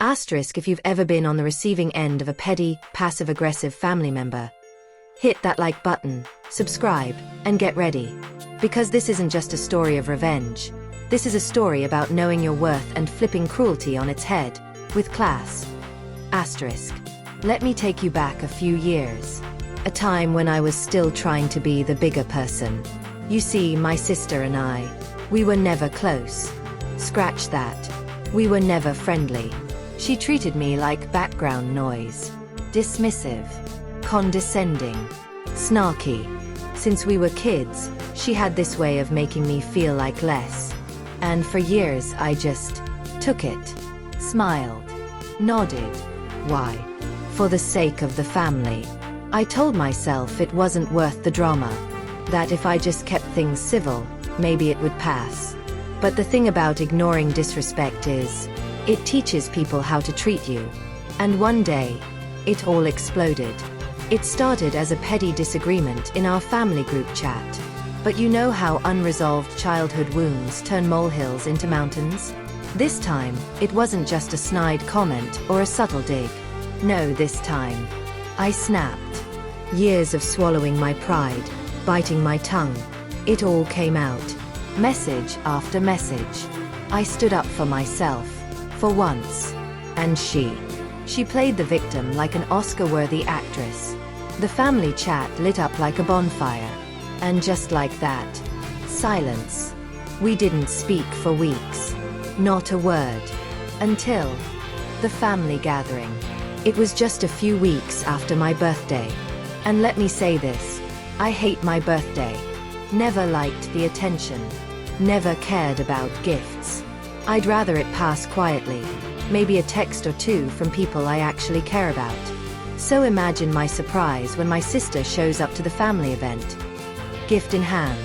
Asterisk if you've ever been on the receiving end of a petty, passive-aggressive family member. Hit that like button, subscribe, and get ready. Because this isn't just a story of revenge. This is a story about knowing your worth and flipping cruelty on its head, with class. Asterisk. Let me take you back a few years. A time when I was still trying to be the bigger person. You see, my sister and I, we were never close. Scratch that. We were never friendly. She treated me like background noise. Dismissive. Condescending. Snarky. Since we were kids, she had this way of making me feel like less. And for years I just took it. Smiled. Nodded. Why? For the sake of the family. I told myself it wasn't worth the drama. That if I just kept things civil, maybe it would pass. But the thing about ignoring disrespect is, it teaches people how to treat you. And one day, it all exploded. It started as a petty disagreement in our family group chat. But you know how unresolved childhood wounds turn molehills into mountains? This time, it wasn't just a snide comment or a subtle dig. No, this time, I snapped. Years of swallowing my pride, biting my tongue. It all came out. Message after message. I stood up for myself. For once. And she played the victim like an Oscar-worthy actress. The family chat lit up like a bonfire. And just like that, silence. We didn't speak for weeks. Not a word. Until the family gathering. It was just a few weeks after my birthday. And let me say this, I hate my birthday. Never liked the attention. Never cared about gifts. I'd rather it pass quietly. Maybe a text or two from people I actually care about. So imagine my surprise when my sister shows up to the family event. Gift in hand.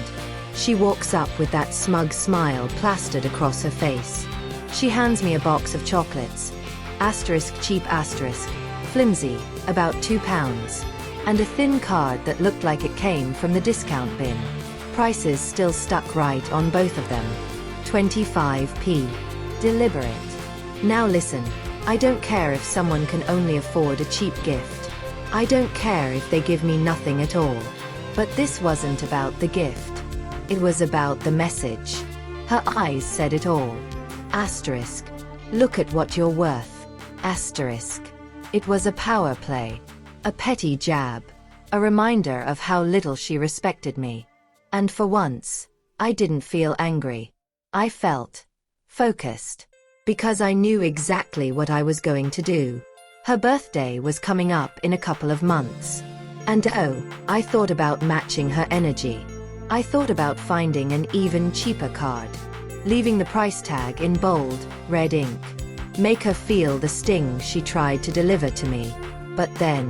She walks up with that smug smile plastered across her face. She hands me a box of chocolates. Asterisk cheap asterisk. Flimsy, about £2. And a thin card that looked like it came from the discount bin. Prices still stuck right on both of them. 25p. Deliberate. Now listen, I don't care if someone can only afford a cheap gift. I don't care if they give me nothing at all. But this wasn't about the gift. It was about the message. Her eyes said it all. Asterisk. Look at what you're worth. Asterisk. It was a power play. A petty jab. A reminder of how little she respected me. And for once, I didn't feel angry. I felt focused. Because I knew exactly what I was going to do. Her birthday was coming up in a couple of months. And oh, I thought about matching her energy. I thought about finding an even cheaper card. Leaving the price tag in bold, red ink. Make her feel the sting she tried to deliver to me. But then,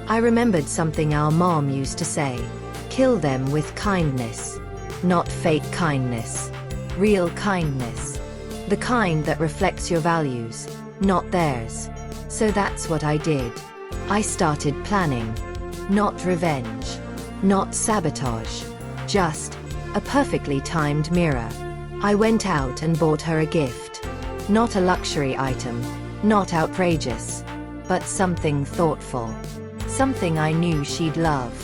I remembered something our mom used to say. Kill them with kindness. Not fake kindness. Real kindness. The kind that reflects your values, not theirs. So that's what I did. I started planning. Not revenge. Not sabotage. Just a perfectly timed mirror. I went out and bought her a gift. Not a luxury item. Not outrageous. But something thoughtful. Something I knew she'd love.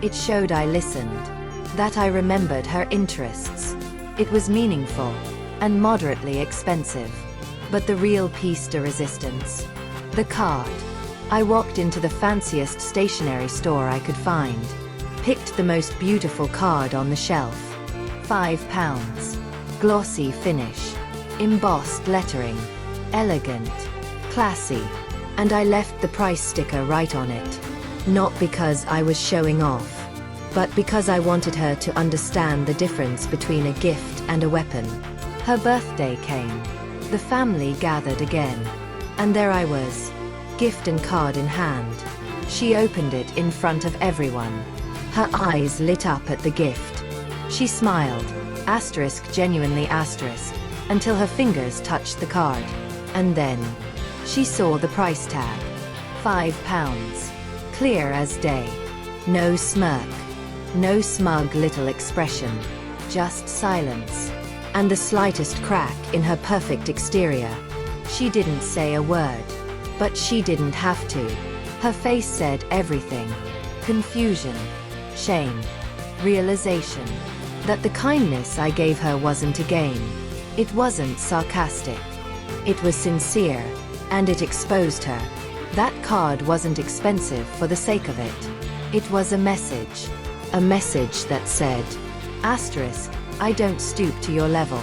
It showed I listened. That I remembered her interests. It was meaningful. And moderately expensive. But the real piece de resistance. The card. I walked into the fanciest stationery store I could find. Picked the most beautiful card on the shelf. £5. Glossy finish. Embossed lettering. Elegant. Classy. And I left the price sticker right on it. Not because I was showing off. But because I wanted her to understand the difference between a gift and a weapon. Her birthday came. The family gathered again. And there I was. Gift and card in hand. She opened it in front of everyone. Her eyes lit up at the gift. She smiled. Asterisk genuinely asterisk. Until her fingers touched the card. And then, she saw the price tag. £5. Clear as day. No smirk. No smug little expression. Just silence. And the slightest crack in her perfect exterior. She didn't say a word. But she didn't have to. Her face said everything. Confusion. Shame. Realization. That the kindness I gave her wasn't a game. It wasn't sarcastic. It was sincere. And it exposed her. That card wasn't expensive for the sake of it. It was a message. A message that said, asterisk, I don't stoop to your level.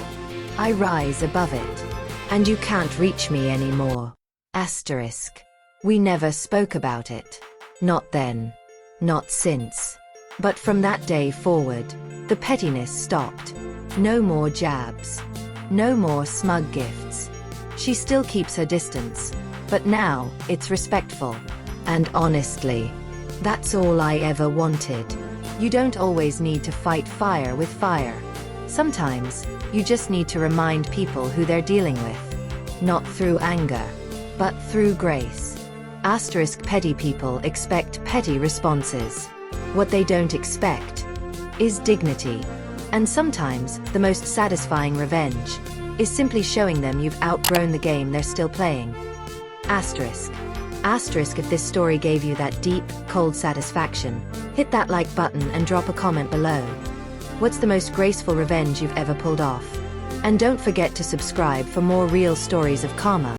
I rise above it. And you can't reach me anymore. Asterisk. We never spoke about it. Not then. Not since. But from that day forward, the pettiness stopped. No more jabs. No more smug gifts. She still keeps her distance, but now, it's respectful. And honestly, that's all I ever wanted. You don't always need to fight fire with fire. Sometimes, you just need to remind people who they're dealing with. Not through anger, but through grace. Asterisk petty people expect petty responses. What they don't expect is dignity. And sometimes, the most satisfying revenge is simply showing them you've outgrown the game they're still playing. Asterisk. Asterisk if this story gave you that deep, cold satisfaction, hit that like button and drop a comment below. What's the most graceful revenge you've ever pulled off? And don't forget to subscribe for more real stories of karma.